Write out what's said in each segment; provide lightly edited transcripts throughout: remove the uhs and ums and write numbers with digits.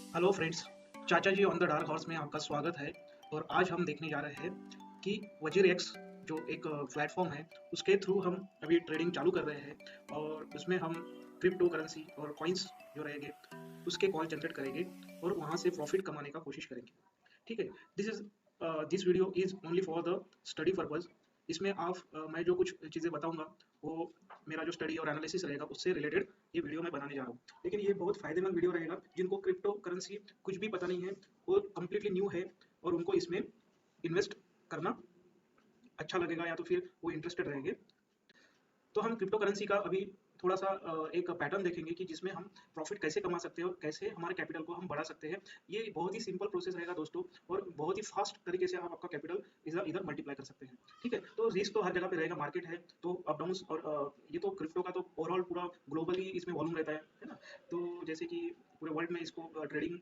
Hello friends, चाचा जी on the dark horse में आपका स्वागत है। और आज हम देखने जा रहे हैं कि वजीर एक्स जो एक प्लेटफॉर्म है उसके थ्रू हम अभी ट्रेडिंग चालू कर रहे हैं और उसमें हम क्रिप्टो करेंसी और कॉइन्स जो रहेंगे उसके कॉल जनरेट करेंगे और वहाँ से प्रॉफिट कमाने का कोशिश करेंगे। ठीक है। This video is only for the study purpose. इसमें मैं जो कुछ चीज़ें बताऊंगा वो मेरा जो स्टडी और एनालिसिस रहेगा उससे रिलेटेड ये वीडियो मैं बनाने जा रहा हूँ। लेकिन ये बहुत फायदेमंद वीडियो रहेगा जिनको क्रिप्टो करेंसी कुछ भी पता नहीं है, वो कम्प्लीटली न्यू है और उनको इसमें इन्वेस्ट करना अच्छा लगेगा या तो फिर वो इंटरेस्टेड रहेंगे। तो हम क्रिप्टो करेंसी का अभी थोड़ा सा एक पैटर्न देखेंगे कि जिसमें हम प्रॉफिट कैसे कमा सकते हैं और कैसे हमारे कैपिटल को हम बढ़ा सकते हैं। ये बहुत ही सिंपल प्रोसेस रहेगा दोस्तों, और बहुत ही फास्ट तरीके से आप आपका कैपिटल इधर इधर मल्टीप्लाई कर सकते हैं। ठीक है। तो रिस्क तो हर जगह पे रहेगा, मार्केट है तो अप डाउन। और ये तो क्रिप्टो का तो ओवरऑल पूरा ग्लोबली इसमें वॉल्यूम रहता है ना। तो जैसे कि पूरे वर्ल्ड में इसको ट्रेडिंग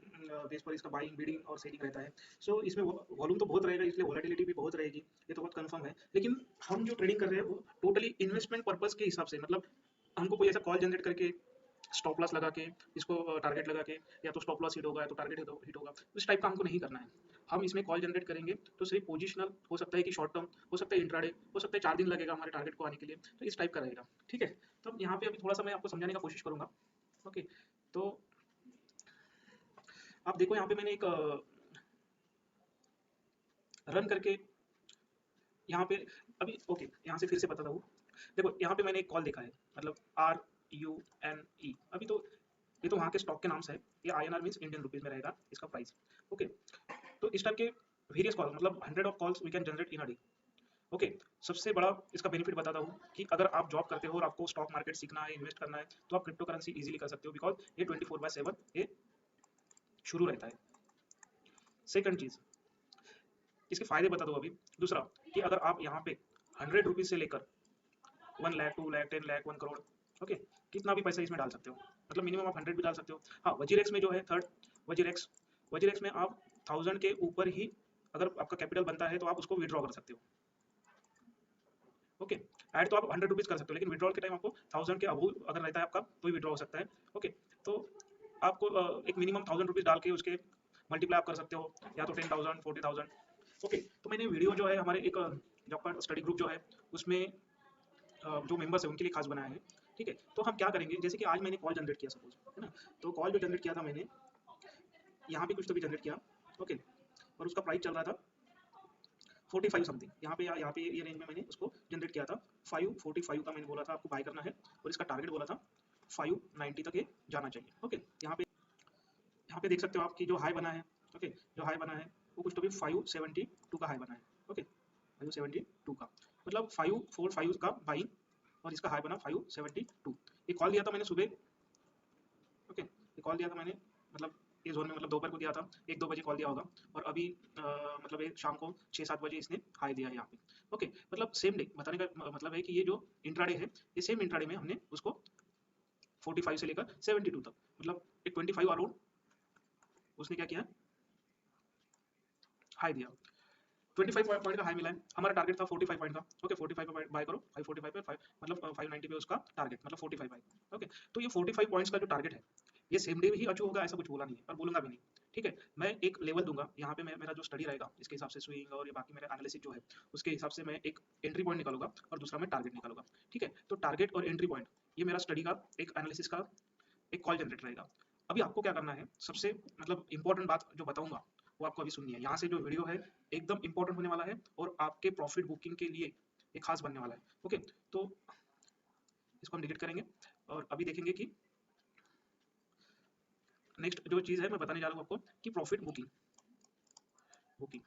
बेस पर इसका बाइंग बीडिंग और सेलिंग रहता है। सो इसमें वॉल्यूम तो बहुत रहेगा, इसलिए वॉलेटिलिटी भी बहुत रहेगी, ये तो बहुत कंफर्म है। लेकिन हम जो ट्रेडिंग कर रहे हैं वो टोटली इन्वेस्टमेंट पर्पस के हिसाब से, मतलब हमको कोई ऐसा कॉल जनरेट करके स्टॉप लॉस लगा के इसको टारगेट लगा के, या तो स्टॉप लॉस हिट होगा या तो टारगेट हिट होगा, इस टाइप का हमको नहीं करना है। हम इसमें कॉल जनरेट करेंगे तो सिर्फ पोजिशनल हो सकता है कि शॉर्ट टर्म हो सकता है, इंट्राडे हो सकता है, 4 दिन लगेगा हमारे टारगेट को आने के लिए, तो इस टाइप का रहेगा। ठीक है। तो अब यहाँ पे अभी थोड़ा सा मैं आपको समझाने का कोशिश करूंगा। ओके। तो आप देखो यहाँ पे मैंने एक रन करके यहाँ पे अभी ओके यहाँ से फिर से बताता हूँ। देखो यहाँ पे मैंने एक कॉल देखा है, मतलब RUNE। अभी तो ये तो वहाँ के स्टॉक के नाम से है। ये INR मीन्स इंडियन रुपीज में रहेगा इसका प्राइस। ओके। तो इस टाइप के वेरियस कॉल, मतलब 100 of calls we can generate in a day. Okay. सबसे बड़ा इसका बेनिफिट बताता हूँ कि अगर आप जॉब करते हो और आपको स्टॉक मार्केट सीखना है, इन्वेस्ट करना है, तो आप क्रिप्टो करेंसी इजीली कर सकते हो, बिकॉज ये 24/7 ये शुरू रहता है। सेकंड चीज, इसके फायदे बता दो अभी। दूसरा, कि अगर आप यहाँ पे 100 रुपीज से लेकर 1 लाख 2 लाख 10 लाख 1 करोड़, ओके, कितना भी पैसा इसमें डाल सकते हो। मतलब मिनिमम आप 100 भी डाल सकते हो। हाँ, वजीर एक्स में जो है थर्ड, वजीर एक्स, वजीर एक्स में आप 1000 के ऊपर ही अगर आपका कैपिटल बनता है तो आप उसको विड्रॉ कर सकते हो। ओके। ऐड तो आप 100 रुपीज कर सकते हो, लेकिन विड्रॉल के टाइम आपको 1000 के अबू अगर रहता है आपका तो ही विड्रॉ हो सकता है। ओके। तो आपको एक मिनिमम 1000 रुपीज डाल के उसके मल्टीप्लाई आप कर सकते हो, या तो 10,000 40,000। ओके। तो मैंने वीडियो जो है हमारे एक जो आपका स्टडी ग्रुप जो है उसमें जो मेंबर्स है उनके लिए खास बनाया है। ठीक है। तो हम क्या करेंगे, जैसे कि आज मैंने कॉल जनरेट किया सपोज, है ना। तो कॉल जो जनरेट किया था मैंने यहाँ पे कुछ तो भी जनरेट किया। ओके। और उसका प्राइस चल रहा था 45 समथिंग, यहाँ पे ये रेंज में मैंने उसको जनरेट किया था। 545 का मैंने बोला था आपको बाय करना है, और इसका टारगेट बोला था 590 तक ये जाना चाहिए। ओके। यहाँ पे देख सकते हो आप कि जो हाई बना है, ओके, जो हाई बना है वो कुछ तो भी 572 का हाई बना है। ओके। 572 का मतलब 545 का बाइंग, और इसका हाई बना 572। ये कॉल दिया था मैंने सुबह। ओके। ये कॉल दिया था मैंने, मतलब ये जोन में, मतलब दोपहर को दिया था, 1-2 बजे कॉल दिया होगा। और अभी मतलब ये शाम को 6-7 बजे इसने हाई दिया है यहाँ पे। ओके। मतलब सेम डे, बताने का मतलब है कि ये जो इंट्राडे है, ये सेम इंट्राडे में हमने उसको 45 से लेकर 72 तक, मतलब एक 25 अराउंड उसने क्या किया, हाई दिया। 25 पॉइंट का हाई मिला है, हमारा टारगेट था 45 पॉइंट का। ओके। 45 पे बाय करो, 545 पे 5 मतलब 590 पे उसका टारगेट, मतलब 45 बाय। ओके। तो ये 45 पॉइंट्स का जो टारगेट है ये सेम डे ही अचीव होगा ऐसा कुछ बोला नहीं है, और बोलूंगा भी नहीं। ठीक है। मैं एक लेवल दूंगा यहाँ पे, मेरा जो स्टडी रहेगा इसके हिसाब से स्विंग और ये बाकी मेरा एनालिसिस जो है उसके हिसाब से मैं एक एंट्री पॉइंट निकालूंगा और दूसरा मैं टारगेट निकालूंगा। ठीक है। तो टारगेट और एंट्री पॉइंट ये मेरा स्टडी का एक एनालिसिस का एक कॉल जनरेट रहेगा। अभी आपको क्या करना है, सबसे मतलब इंपॉर्टेंट बात जो बताऊंगा वो आपको अभी सुननी है। यहाँ से जो वीडियो है एकदम इंपॉर्टेंट होने वाला है और आपके प्रॉफिट बुकिंग के लिए एक खास बनने वाला है। ओके। तो इसको हम डिलीट करेंगे और अभी देखेंगे कि नेक्स्ट जो चीज़ है मैं बताने जा रहा हूँ आपको कि प्रॉफिट बुकिंग। बुकिंग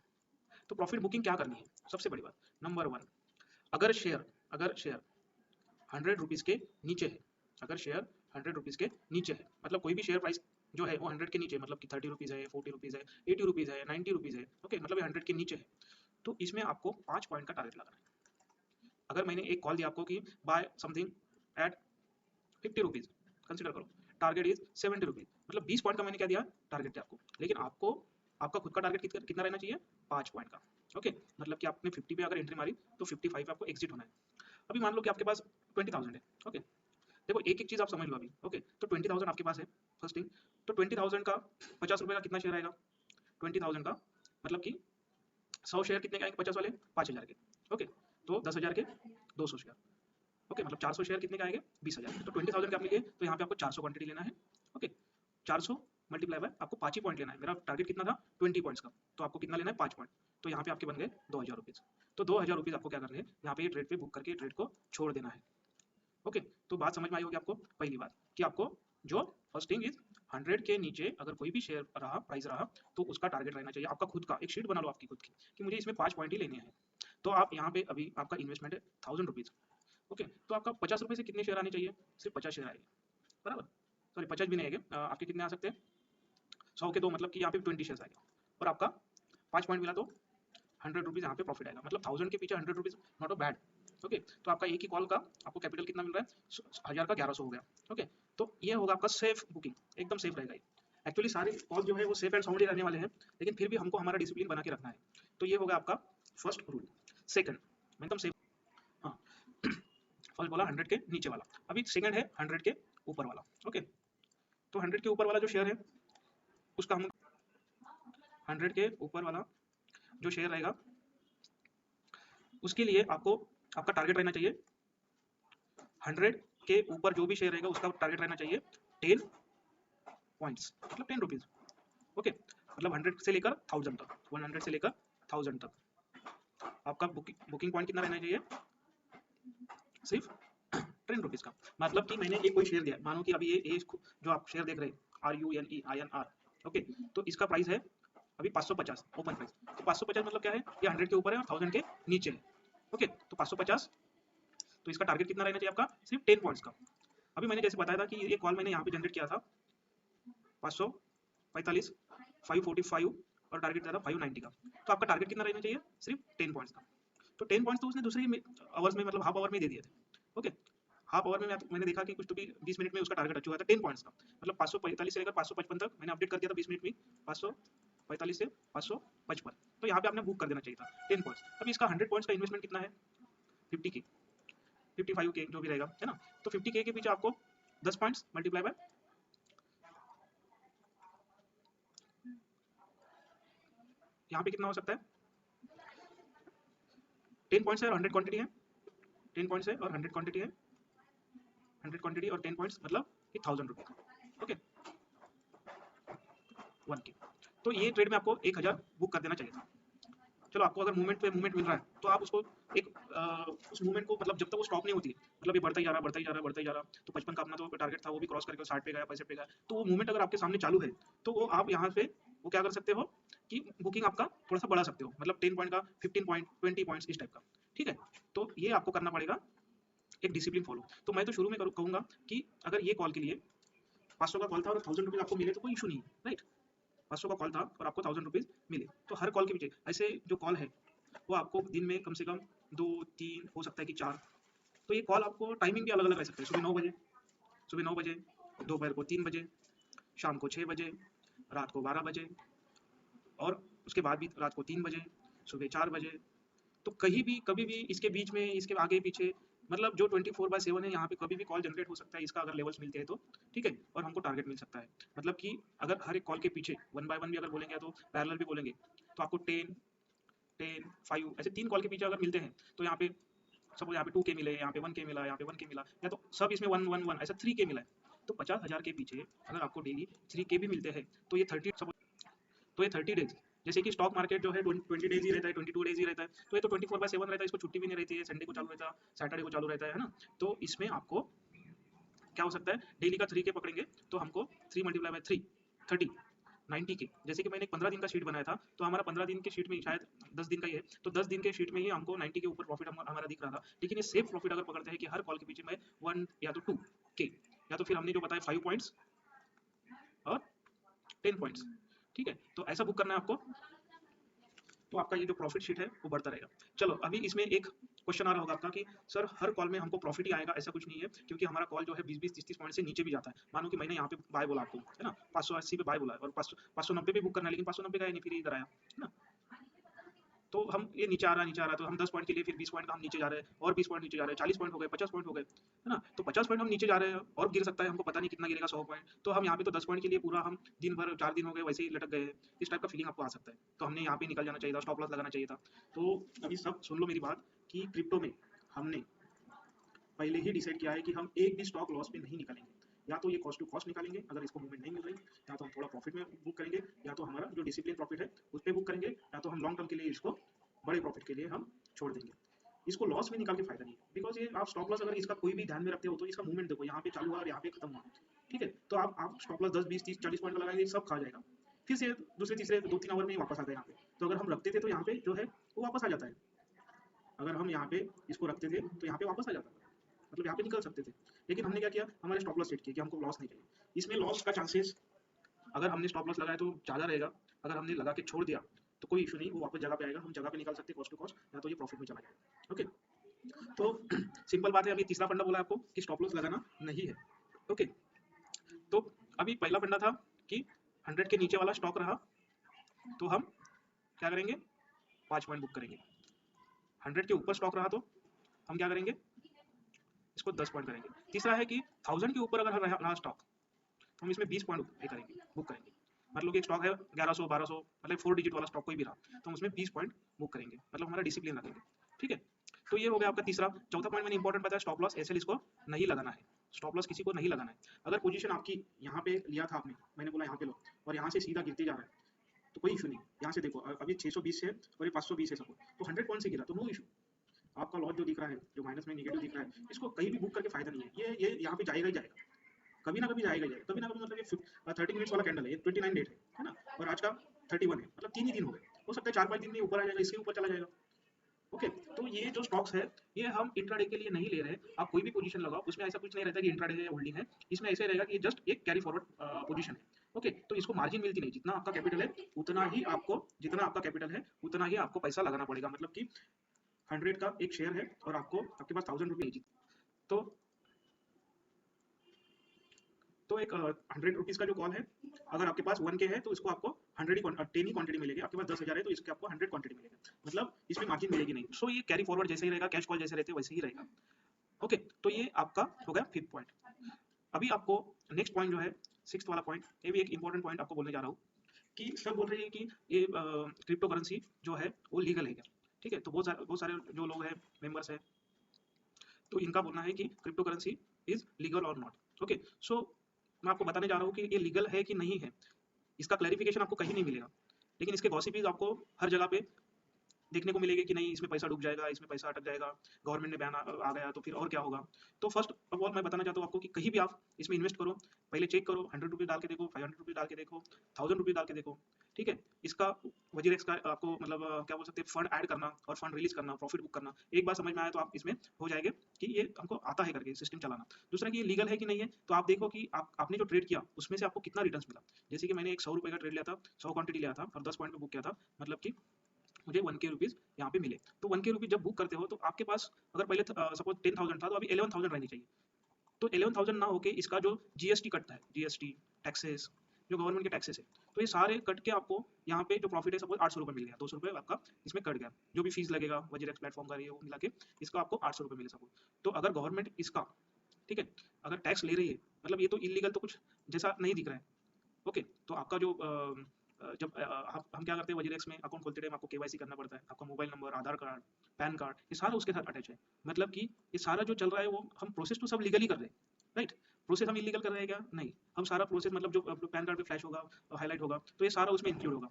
तो प्रॉफिट बुकिंग क्या करनी है, सबसे बड़ी बात, नंबर वन, अगर शेयर 100 रुपीज़ के नीचे है, अगर शेयर 100 रुपीज़ के नीचे है, मतलब कोई भी शेयर प्राइस जो है वो 100 के नीचे है, मतलब कि 30 रुपीज़ है, 40 रुपीज़ है, 80 रुपीज़ है, 90 रुपीज़ है। ओके। मतलब ये 100 के नीचे है, तो इसमें आपको 5 पॉइंट का टारगेट लगाना है। अगर मैंने एक कॉल दिया आपको कि buy something at 50 rupees, consider करो टारगेट इज 70 रुपीज़, मतलब 20 पॉइंट का मैंने क्या दिया टारगेट है आपको, लेकिन आपको आपका खुद का टारगेट कितना कितना रहना चाहिए, 5 पॉइंट का। ओके। मतलब कि आपने 50 पे अगर एंट्री मारी तो 55 पे आपको एग्जिट होना है। अभी मान लो कि आपके पास 20,000 है। ओके। देखो एक एक चीज आप समझ लो अभी। ओके। तो 20,000 आपके पास है, फर्स्ट थिंग, तो 20,000 का 50 रुपये का कितना शेयर आएगा? 20,000 का मतलब कि 100 शेयर कितने के आएंगे 50 वाले? 5,000 के। ओके, तो 10,000 के 200 शेयर। ओके, मतलब 400 शेयर कितने के आएंगे? 20,000। तो 20,000 के आप लिए तो यहाँ पे आपको 400 क्वांटिटी लेना है। ओके, 400 मल्टीप्लाई बाय आपको 5 ही पॉइंट लेना है। मेरा टारगेट कितना था? 20 पॉइंट्स का, तो आपको कितना लेना है? 5 पॉइंट। तो यहाँ पे आपके बन गए 2,000 रुपीज़। तो 2,000 रुपीज़ आपको क्या करने हैं? यहाँ पे ये ट्रेड पे बुक करके ट्रेड को छोड़ देना है। ओके, तो बात समझ में आई होगी आपको। पहली बात कि आपको जो फर्स्ट थिंग इज 100 के नीचे अगर कोई भी शेयर रहा, प्राइस रहा, तो उसका टारगेट रहना चाहिए आपका खुद का। एक शीट बना लो आपकी खुद की कि मुझे इसमें 5 पॉइंट ही लेने हैं। तो आप यहाँ पे अभी आपका इन्वेस्टमेंट है 1,000 रुपीज़। ओके, तो आपका 50 रुपये से कितने शेयर आने चाहिए? सिर्फ 50 शेयर आएंगे, बराबर। सॉरी, 50 भी नहीं आएंगे, आपके कितने आ सकते हैं? 100 के दो, मतलब कि यहाँ पे 20 शेयर आएगा और आपका 5 पॉइंट मिला तो 100 रुपीज़ यहाँ पे प्रॉफिट आएगा। मतलब 1,000 के पीछे 100 rupees, not a bad. Okay, तो आपका एक ही कॉल का आपको कैपिटल कितना मिल रहा है? 1,000 का 1,100 हो गया। ओके, तो ये होगा आपका सेफ बुकिंग, एकदम सेफ रहेगा ये। एक्चुअली सारे कॉल जो है वो सेफ एंड साउंड ही रहने वाले हैं, लेकिन फिर भी हमको हमारा डिसिप्लिन बना के रखना है। तो ये होगा आपका फर्स्ट रूल। सेकंड, एकदम सेफ। हाँ, फर्स्ट बोला 100 के नीचे वाला, अभी सेकंड है 100 के ऊपर वाला। ओके, तो 100 के ऊपर वाला जो शेयर है उसका हम 100 के ऊपर वाला जो शेयर रहेगा उसके लिए आपको आपका टारगेट रहना चाहिए 100 के ऊपर जो भी शेयर रहेगा उसका टारगेट रहना चाहिए 10 पॉइंट्स, मतलब 10 रुपीज़। ओके, मतलब 100 से लेकर 1,000 तक, 100 से लेकर 1,000 तक आपका बुकिंग पॉइंट कितना रहना चाहिए? सिर्फ 10 रुपीज़ का। मतलब कि मैंने एक कोई शेयर दिया, मानो कि अभी ये जो आप शेयर देख रहे हैं RUNEINR। ओके, तो इसका प्राइस है अभी 550 ओपन प्राइस। तो 550 मतलब क्या है? ये 100 के ऊपर है और 1,000 के नीचे है। ओके, तो 550, तो इसका टारगेट कितना रहना चाहिए आपका? सिर्फ 10 पॉइंट्स का। अभी मैंने जैसे बताया था कि ये कॉल मैंने यहाँ पे जनरेट किया था 545, 545 और टारगेट दिया था 590 का। तो आपका टारगेट कितना रहना चाहिए? सिर्फ 10 पॉइंट्स का। तो 10 पॉइंट्स तो उसने दूसरे ही आवर्स में, मतलब हाफ आवर में दे दिए थे। ओके, हाफ आवर में मैंने देखा कि कुछ तो भी 20 मिनट में उसका टारगेट अचीव हुआ था 10 पॉइंट्स का। मतलब 545 से लेकर 555 तक मैंने अपडेट कर दिया था 20 मिनट में। 545 से 555, तो यहाँ पे आपने बुक कर देना चाहिए था 10 पॉइंट्स। अभी इसका 100 पॉइंट्स का इन्वेस्टमेंट कितना है? 50 के, 55 के जो भी रहेगा, है ना। तो 50 के पीछे आपको 10 पॉइंट्स मल्टीप्लाई बाय, यहाँ पे कितना हो सकता है? 10 पॉइंट्स है और 100 क्वांटिटी है, 10 पॉइंट्स है और 100 क्वांटिटी है, 100 क्वांटिटी और 10 पॉइंट्स मतलब कि 1,000 रुपीज़। ओके, 1 के। तो ये ट्रेड में आपको 1,000 बुक कर देना चाहिए था। चलो, आपको अगर मूवमेंट पे मूवमेंट मिल रहा है तो आप उसको एक उस मूवमेंट को, मतलब जब तक वो स्टॉप नहीं होती है, मतलब ये बढ़ता ही जा रहा, बढ़ता ही जा रहा, बढ़ता ही जा रहा, तो 55 का अपना तो टारगेट था, वो भी क्रॉस करके 60 पे गया, 65 पे गया, तो वो मूवमेंट अगर आपके सामने चालू है तो वो आप यहाँ पे वो क्या कर सकते हो कि बुकिंग आपका थोड़ा सा बढ़ा सकते हो, मतलब 10 पॉइंट का 15 पॉइंट, 20 पॉइंट्स इस टाइप का। ठीक है, तो ये आपको करना पड़ेगा एक डिसिप्लिन फॉलो। तो मैं तो शुरू में कहूँगा कि अगर ये कॉल के लिए 500 का कॉल था और 1,000 रुपीज़ आपको मिले तो कोई इशू नहीं है, राइट। 500 का कॉल था और आपको 1,000 रुपीज़ मिले, तो हर कॉल के पीछे ऐसे जो कॉल है वो आपको दिन में कम से कम 2-3, हो सकता है कि 4। तो ये कॉल आपको टाइमिंग भी अलग-अलग रह सकते हैं। सुबह 9 बजे, दोपहर को 3 बजे, शाम को 6 बजे, रात को 12 बजे और उसके बाद भी रात को 3 बजे, सुबह 4 बजे। तो कहीं भी, कभी भी इसके बीच में, इसके आगे-पीछे, मतलब जो 24/7 है, यहाँ पे कभी भी कॉल जनरेट हो सकता है, इसका अगर लेवल्स मिलते हैं तो, ठीक है? और हमको टारगेट मिल सकता है। मतलब कि अगर हर एक कॉल के पीछे 1 बाय 1 भी अगर बोलेंगे तो पैरेलल भी बोलेंगे, तो आपको 10, 10, 5 ऐसे 3 कॉल के पीछे अगर मिलते हैं, तो यहाँ पे सपोज यहाँ पे 2 के मिले, यहाँ पे 1 के मिला, यहाँ पे 1 के मिला, या तो सब इसमें 1 1 1 ऐसा 3 के मिला है, तो 50,000 के पीछे अगर आपको डेली 3 के भी मिलते हैं तो ये 30, सपोज, तो ये 30 डेज, जैसे कि स्टॉक मार्केट जो है 20 डेज ही रहता है, 22 डेज ही रहता है, तो ये तो 24/7 रहता है, इसको छुट्टी भी नहीं रहती है, संडे को चालू रहता है, सैटरडे को चालू रहता है ना। तो इसमें आपको क्या हो सकता है, डेली का 3 के पकड़ेंगे तो हमको 3 मल्टीप्लाई बाय 3, 30, 90 के। जैसे कि मैंने एक 15 दिन का शीट बनाया था, तो हमारा 15 दिन के शीट में शायद 10 दिन का ही है, तो 10 दिन के शीट में ही हमको 90 के ऊपर प्रॉफिट हमारा दिख रहा था। लेकिन ये सेफ प्रॉफिट अगर पकड़ते हैं कि हर कॉल के पीछे मैं 1 या तो 2 के, या तो फिर हमने जो बताया 5 पॉइंट्स और 10 पॉइंट्स, ठीक है, तो ऐसा बुक करना है आपको, तो आपका ये जो प्रॉफिट शीट है वो बढ़ता रहेगा। चलो, अभी इसमें एक क्वेश्चन आ रहा होगा आपका कि सर हर कॉल में हमको प्रॉफिट ही आएगा? ऐसा कुछ नहीं है, क्योंकि हमारा कॉल जो है 20-20, 30-30 पॉइंट से नीचे भी जाता है। मानो कि मैंने यहाँ पे बाय बोला आपको, है ना, 580 पे बाय बोला है और 590 पे बुक करना है, लेकिन 590 का है नहीं, फिर इधर आया, है ना। तो हम ये नीचे आ रहा है तो हम 10 पॉइंट के लिए फिर 20 पॉइंट का हम नीचे जा रहे हैं और 20 पॉइंट नीचे जा रहे हैं, 40 पॉइंट हो गए, 50 पॉइंट हो गए, है ना? तो 50 पॉइंट हम नीचे जा रहे हैं और गिर सकता है, हमको पता नहीं कितना गिरेगा, 100 पॉइंट। तो हम यहाँ पे तो 10 पॉइंट के लिए पूरा हम दिन भर 4 दिन हो गए वैसे ही लटक गए हैं। इस टाइप का फीलिंग आपको आ सकता है। तो हमने यहाँ पे निकल जाना चाहिए था, स्टॉप लॉस लगाना चाहिए था। तो अभी सब सुन लो मेरी बात कि क्रिप्टो में हमने पहले ही डिसाइड किया है कि हम एक भी स्टॉक लॉस पे नहीं निकालेंगे। या तो ये कॉस्ट टू कॉस्ट निकालेंगे अगर इसको मूवमेंट नहीं मिल रही, या तो हम थोड़ा प्रॉफिट में बुक करेंगे, या तो हमारा जो डिसिप्लिन प्रॉफिट है उस पर बुक करेंगे, या तो हम लॉन्ग टर्म के लिए इसको बड़े प्रॉफिट के लिए हम छोड़ देंगे। इसको लॉस में निकाल के फायदा नहीं है, बिकॉज ये आप स्टॉप लॉस अगर इसका कोई भी ध्यान में रखते हो तो इसका मूवमेंट देखो, यहाँ पे चालू हुआ और यहाँ पे खत्म हुआ, ठीक है? तो आप स्टॉप लॉस 10 20 30 40 पॉइंट का लगाएंगे, सब खा जाएगा, फिर से दूसरे तीसरे 2 3 आवर में ही वापस आता है यहाँ पे। तो अगर हम रखते थे तो यहाँ पे जो है वो वापस आ जाता है, अगर हम यहाँ पे इसको रखते थे तो यहाँ पे वापस आ जाता है, मतलब यहाँ पे निकल सकते थे। लेकिन हमने क्या किया, हमारे स्टॉप लॉस सेट किया कि हमको लॉस नहीं चाहिए। इसमें लॉस का चांसेस, अगर हमने स्टॉप लॉस लगाया तो ज़्यादा रहेगा, अगर हमने लगा के छोड़ दिया तो कोई इशू नहीं, वो वापस जगह पे आएगा, हम जगह पे निकाल सकते हैं कॉस्ट टू कॉस्ट, या तो ये प्रॉफिट में चला जाएगा। ओके, तो सिंपल बात है। अभी तीसरा फंडा बोला आपको कि स्टॉप लॉस लगाना नहीं है। ओके, तो अभी पहला फंडा था कि 100 के नीचे वाला स्टॉक रहा तो हम क्या करेंगे, 5 पॉइंट बुक करेंगे। 100 के ऊपर स्टॉक रहा तो हम क्या करेंगे, इसको 10 पॉइंट करेंगे। तीसरा है कि 1000 के ऊपर अगर रहा स्टॉक तो हम इसमें 20 पॉइंट करेंगे, बुक करेंगे। मतलब कि एक स्टॉक है 1100 1200, मतलब 4 डिजिट वाला स्टॉक कोई भी रहा तो हम उसमें 20 पॉइंट बुक करेंगे, मतलब हमारा डिसिप्लिन रखेंगे, ठीक है? तो ये हो गया आपका तीसरा। चौथा पॉइंट मैंने इंपॉर्टेंट बताया, स्टॉप लॉस एसएल इसको नहीं लगाना है। स्टॉप लॉस किसी को नहीं लगाना है। अगर पोजीशन आपकी यहाँ पे लिया था आपने, मैंने बोला यहाँ पे लो, और यहाँ से सीधा गिरते जा रहा है तो कोई इशू नहीं। यहाँ से देखो अभी 620 है और ये 520 है सपोज, तो 100 पॉइंट से गिरा तो नो इशू। आपका लॉस जो दिख रहा है, जो माइनस में नेगेटिव दिख रहा है, इसको कहीं भी बुक करके फायदा नहीं है। ये यहाँ पे जाएगा ही जाएगा, कभी ना कभी जाएगा ही जाएगा, कभी ना कभी। मतलब ये 30 मिनट्स वाला कैंडल है, ये 29 डेट है ना? और आज का 31 है, मतलब 3 ही दिन हो गए। हो सकता है 4 5 दिन में ऊपर आ जाएगा, इसके ऊपर चला जाएगा। ओके, तो ये जो स्टॉक्स है ये हम इंट्राडे के लिए नहीं ले रहे हैं। आप कोई भी पोजीशन लगाओ, उसमें ऐसा कुछ नहीं रहता कि इंट्राडे है या होल्डिंग है। इसमें ऐसे रहेगा कि ये जस्ट एक कैरी फॉरवर्ड पोजीशन है। ओके, तो इसको मार्जिन मिलती नहीं, जितना आपका कैपिटल है उतना ही आपको, जितना आपका कैपिटल है उतना ही आपको पैसा लगाना पड़ेगा। मतलब कि 100 का एक शेयर है और आपको, आपके पास 1000 रुपये, तो एक 100 रुपीज़ का जो कॉल है, अगर आपके पास 1K है तो इसको आपको 10 ही क्वांटिटी मिलेगी। आपके पास 10,000 है तो इसके आपको 100 क्वांटिटी मिलेगा, मतलब इसमें मार्जिन मिलेगी नहीं। सो ये कैरी फॉरवर्ड जैसे ही रहेगा, कैश कॉल जैसे रहते हैं वैसे ही रहेगा। ओके, तो ये आपका हो गया 5th पॉइंट। अभी आपको नेक्स्ट पॉइंट जो है 6th वाला पॉइंट, ये भी एक इंपॉर्टेंट पॉइंट आपको बोलने जा रहा हूँ कि सब बोल रहे हैं कि ये क्रिप्टो करेंसी जो है वो लीगल है क्या? ठीक है, तो बहुत सारे जो लोग हैं, मेंबर्स हैं, तो इनका बोलना है कि क्रिप्टो करेंसी इज लीगल और नॉट। ओके, सो मैं आपको बताने जा रहा हूँ कि ये लीगल है कि नहीं है। इसका क्लैरिफिकेशन आपको कहीं नहीं मिलेगा, लेकिन इसके गॉसिपीज आपको हर जगह पे देखने को मिलेगी कि नहीं इसमें पैसा डूब जाएगा, इसमें पैसा अटक जाएगा, गवर्नमेंट ने बैन आ गया तो फिर और क्या होगा। तो फर्स्ट ऑफ ऑल मैं बताना चाहता हूँ आपको कि कहीं भी आप इसमें इन्वेस्ट करो, पहले चेक करो, 100 रुपीज़ डाल के देखो, 500 रुपीज़ डाल के देखो, 1000 रुपीज़ डाल के देखो, ठीक है? इसका वजीरेक्स का आपको मतलब क्या बोल सकते हैं, फंड ऐड करना और फंड रिलीज करना, प्रॉफिट बुक करना, एक बार समझ में आया तो आप इसमें हो जाएंगे कि ये हमको आता है करके सिस्टम चलाना। दूसरा कि ये लीगल है कि नहीं है, तो आप देखो कि आपने जो ट्रेड किया उसमें से आपको कितना रिटर्न मिला। जैसे कि मैंने एक 100 रुपये का ट्रेड लिया था, 100 क्वांटिटी लिया था और 10 पॉइंट में बुक किया था, मतलब कि मुझे 1K रुपीज़ यहाँ पे मिले। तो 1K रुपीज़ जब बुक करते हो तो आपके पास अगर पहले सपोज 10,000 था तो अभी 11,000 रहनी चाहिए। तो 11,000 ना होके इसका जो जीएसटी कटता है, जीएसटी टैक्सेस, जो गवर्नमेंट के टैक्सेस है, तो ये सारे कट के आपको यहाँ पे जो प्रॉफिट है, सपोज 800 रुपये मिल गया, 200 रुपये आपका इसमें कट गया, जो भी फीस लगेगा वजीरेक्स प्लेटफॉर्म का ये वो मिला के इसका आपको 800 रुपये मिले सपोज। तो अगर गवर्नमेंट इसका, ठीक है, अगर टैक्स ले रही है, मतलब ये तो इलीगल तो कुछ जैसा नहीं दिख रहा है। ओके, तो आपका जो जब हम क्या करते हैं, वजीरेक्स में अकाउंट खोलते टाइम आपको केवाईसी करना पड़ता है, आपका मोबाइल नंबर, आधार कार्ड, पैन कार्ड, ये सारा उसके साथ अटैच है। मतलब कि ये सारा जो चल रहा है वो हम प्रोसेस तो सब लीगली कर रहे हैं, राइट? प्रोसेस हम इलीगल कर रहे हैं क्या? नहीं, हम सारा प्रोसेस मतलब जो पैन कार्ड पे फ्लैश होगा, हाईलाइट होगा, तो ये सारा उसमें इंक्लूड होगा।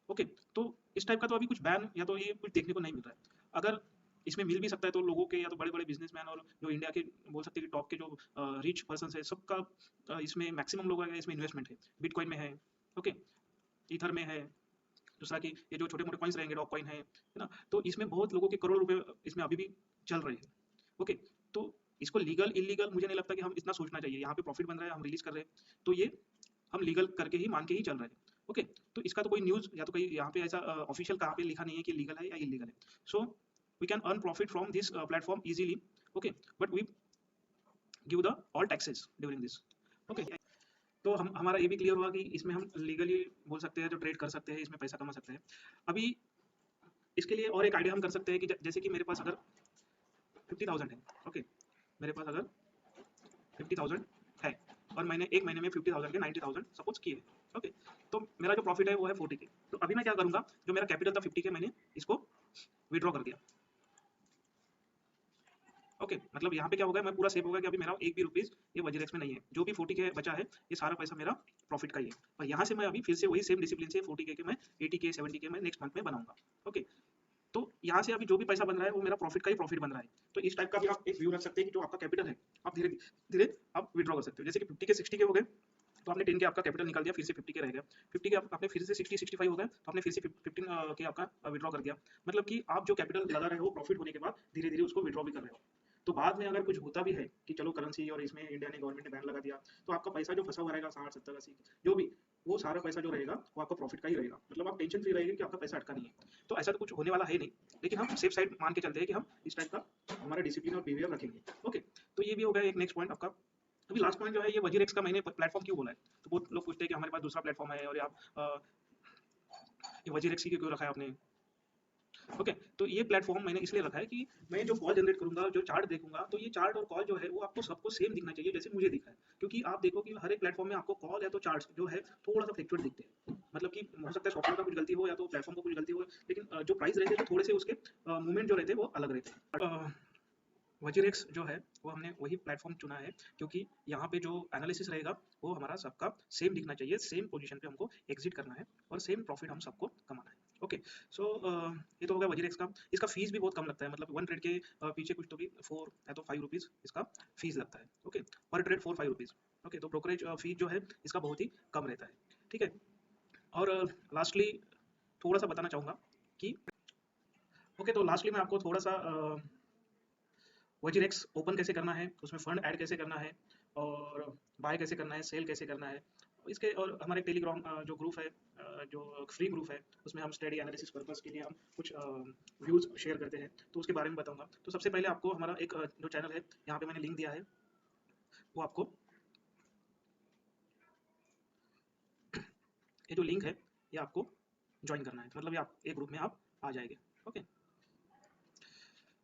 ओके, तो इस टाइप का तो अभी कुछ बैन या तो ये कुछ देखने को नहीं मिल रहा है। अगर इसमें मिल भी सकता है तो लोगों के, या तो बड़े बड़े बिजनेसमैन और जो इंडिया के बोल सकते हैं कि टॉप के जो रिच पर्सन है, सबका इसमें मैक्सिमम लोगों का इसमें इन्वेस्टमेंट है। बिटकॉइन में है, ओके, ईथर में है, दूसरा कि ये जो छोटे मोटे कॉइन्स रहेंगे, डॉग कॉइन है ना? तो इसमें बहुत लोगों के करोड़ रुपए इसमें अभी भी चल रहे हैं। ओके, तो इसको लीगल इलीगल मुझे नहीं लगता कि हम इतना सोचना चाहिए। यहाँ पे प्रॉफिट बन रहा है, हम रिलीज कर रहे हैं, तो ये हम लीगल करके ही मान के ही चल रहे हैं। ओके, तो इसका तो कोई न्यूज़ या तो कोई यहाँ पे ऐसा ऑफिशियल कहाँ पे लिखा नहीं है कि लीगल है या इलीगल है। So we can earn profit from this platform easily. Okay, but we give the all taxes during this. Okay, तो हम हमारा ये भी क्लियर हुआ कि इसमें हम लीगली बोल सकते हैं, जो ट्रेड कर सकते हैं, इसमें पैसा कमा सकते हैं। अभी इसके लिए और एक आइडिया हम कर सकते हैं कि जैसे कि मेरे पास अगर 50,000 है, ओके, मेरे पास अगर 50,000 है और मैंने एक महीने में 50,000 के 90,000 सपोज किए, ओके, तो मेरा जो प्रॉफिट है वो है 40K। तो अभी मैं क्या करूंगा, जो मेरा कैपिटल था 50K, मैंने इसको विड्रॉ कर दिया, ओके, मतलब यहाँ पे क्या होगा, मैं पूरा सेव होगा कि अभी मेरा एक भी रुपीज ये वजीरेक्स में नहीं है, जो भी 40K बचा है ये सारा पैसा मेरा प्रॉफिट का ही है। और यहाँ से मैं अभी फिर से वही सेम डिसिप्लिन से 40K के मैं 80K 70K मैं नेक्स्ट मंथ में बनाऊंगा, ओके। तो यहाँ से अभी जो भी पैसा बन रहा है वो मेरा प्रॉफिट का ही प्रॉफिट बन रहा है। तो इस टाइप का भी आप एक व्यू रख सकते हैं कि जो आपका कैपिटल है आप धीरे धीरे आप विड्रॉ कर सकते हो। जैसे कि 50K 60K हो गए तो आपने 10K आपका कैपिटल निकाल दिया, फिर से 50K रह गया, 50K आपने फिर से 60-65 हो गया तो आपने फिर से 15K आपका विड्रॉ कर दिया। मतलब कि आप जो कैपिटल लगा रहे हो प्रॉफिट होने के बाद धीरे धीरे उसको विड्रॉ भी कर रहे हो। तो बाद में अगर कुछ होता भी है कि चलो करेंसी और इसमें इंडिया ने गवर्नमेंट ने बैन लगा दिया, तो आपका पैसा जो फंसा हुआ रहेगा 60-70-80 जो भी, वो सारा पैसा जो रहेगा वो आपका प्रॉफिट का ही रहेगा। मतलब आप टेंशन फ्री रहेगी कि आपका पैसा अटका नहीं है। तो ऐसा तो कुछ होने वाला है नहीं, लेकिन हम सेफ साइड मान के चलते हैं कि हम इस टाइप का हमारा डिसिप्लिन और बिहेवियर रखेंगे, ओके। तो ये भी हो गया एक नेक्स्ट पॉइंट आपका। अभी लास्ट पॉइंट जो है, ये वजीरेक्स का मैंने प्लेटफॉर्म क्यों बोला है, तो बहुत लोग पूछते हैं कि हमारे पास दूसरा प्लेटफॉर्म है और आप ये वजीरेक्स ही क्यों रखा है आपने, ओके। तो ये प्लेटफॉर्म मैंने इसलिए रखा है कि मैं जो कॉल जनरेट करूंगा, जो चार्ट देखूंगा, तो ये चार्ट और कॉल जो है वो आपको सबको सेम दिखना चाहिए जैसे मुझे दिखा है। क्योंकि आप देखो कि हर एक प्लेटफॉर्म में आपको कॉल या तो चार्ट जो है थोड़ा सा फ्लक्चुएट दिखते हैं, मतलब कि हो सकता है सॉफ्टवेयर का कुछ गलती हो या तो प्लेटफॉर्म को कुछ गलती हो, लेकिन जो प्राइस रहते हैं तो थोड़े से उसके मूवमेंट जो रहते हैं वो अलग रहते हैं। वजीरेक्स जो है वो हमने वही प्लेटफॉर्म चुना है क्योंकि यहाँ पे जो एनालिसिस रहेगा वो हमारा सबका सेम दिखना चाहिए, सेम पोजीशन पे हमको एग्जिट करना है और सेम प्रॉफिट हम सबको कमाना है, ओके। सो ये तो हो गया वजीरेक्स का। इसका फीस भी बहुत कम लगता है, मतलब 1 ट्रेड के पीछे कुछ तो भी 4 या तो 5 रुपीज़ इसका फीस लगता है, ओके, पर ट्रेड 4-5 रुपीज़, ओके। तो ब्रोकरेज फीस जो है इसका बहुत ही कम रहता है, ठीक है। और लास्टली थोड़ा सा बताना चाहूँगा कि ओके, तो लास्टली मैं आपको थोड़ा सा वजीरेक्स ओपन कैसे करना है, उसमें फंड ऐड कैसे करना है और बाय कैसे करना है, सेल कैसे करना है, इसके और हमारे टेलीग्राम जो ग्रुप है, जो फ्री ग्रुप है, उसमें हम स्टडी एनालिसिस पर्पस के लिए हम कुछ व्यूज़ शेयर करते हैं, तो उसके बारे में बताऊंगा। तो सबसे पहले आपको हमारा एक जो चैनल है यहाँ पे मैंने लिंक दिया है, वो आपको ये जो लिंक है ये आपको ज्वाइन करना है, मतलब ये आप एक ग्रुप में आप आ जाएंगे, ओके।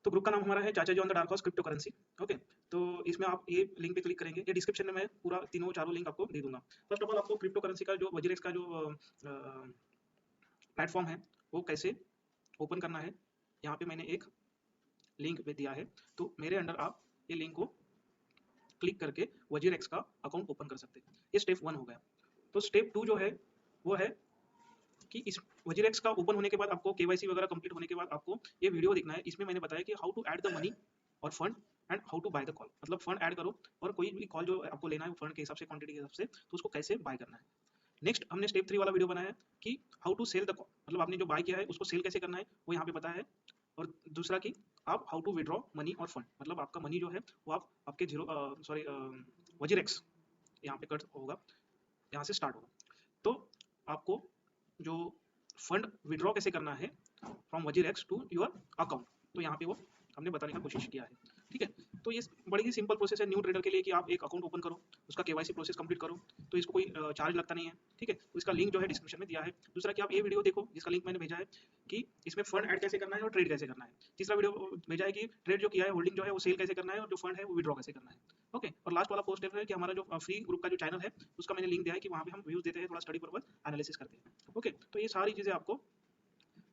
तो ग्रुप का नाम हमारा है चाचा जी on the dark horse crypto currency, okay. तो इसमें आप ये लिंक पे क्लिक करेंगे, ये डिस्क्रिप्शन में मैं पूरा तीनों चारों लिंक आपको दे दूंगा। फर्स्ट ऑफ ऑल आपको क्रिप्टो करेंसी का जो वजीरेक्स का जो प्लेटफॉर्म है वो कैसे ओपन करना है, यहाँ पे मैंने एक लिंक पे दिया है, तो मेरे अंडर आप ये लिंक को क्लिक करके वजीरेक्स का अकाउंट ओपन कर सकते हैं। ये स्टेप 1 हो गया। तो स्टेप 2 जो है वो है कि इस वजीरेक्स का ओपन होने के बाद आपको केवाईसी वगैरह कंप्लीट होने के बाद आपको ये वीडियो देखना है। इसमें मैंने बताया कि how to add the money और fund and how to buy the call, मतलब फंड ऐड करो और कोई भी कॉल जो आपको लेना है फंड के हिसाब से, क्वांटिटी के हिसाब से, तो उसको कैसे बाय करना है। नेक्स्ट हमने स्टेप 3 वाला वीडियो बनाया है कि how to sell the call, मतलब आपने जो बाय किया है उसको सेल कैसे करना है वो यहाँ पे बताया है। और दूसरा कि आप हाउ टू विड्रॉ मनी और फंड, मतलब आपका मनी जो है वो आप आपके वजीरेक्स यहाँ पे कट होगा, यहाँ से स्टार्ट होगा। तो आपको जो फंड विड्रॉ कैसे करना है from WazirX to your account, तो यहाँ पे वो हमने बताने का कोशिश किया है, ठीक है। तो ये बड़ी ही सिंपल प्रोसेस है न्यू ट्रेडर के लिए कि आप एक अकाउंट ओपन करो, उसका केवाईसी प्रोसेस कंप्लीट करो, तो इसको कोई चार्ज लगता नहीं है, ठीक है। तो इसका लिंक जो है डिस्क्रिप्शन में दिया है। दूसरा कि आप ये वीडियो देखो जिसका लिंक मैंने भेजा है कि इसमें फंड ऐड कैसे करना है और ट्रेड कैसे करना है। तीसरा वीडियो भेजा है कि ट्रेड जो किया है होल्डिंग जो है वो सेल कैसे करना है और जो फंड है वो विड्रॉ कैसे करना है, ओके। और लास्ट वाला पोस्ट है कि हमारा जो फ्री ग्रुप का जो चैनल है उसका मैंने लिंक दिया है कि वहाँ पे हम व्यूज देते हैं, थोड़ा स्टडी पर्पस एनालिसिस करते हैं, ओके। तो ये सारी चीज़ें आपको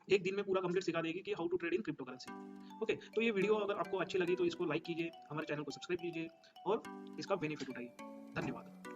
एक दिन में पूरा कंप्लीट सिखा देगी कि how to trade in crypto currency, okay. तो ये वीडियो अगर आपको अच्छी लगी तो इसको लाइक कीजिए, हमारे चैनल को सब्सक्राइब कीजिए और इसका बेनिफिट उठाइए। धन्यवाद।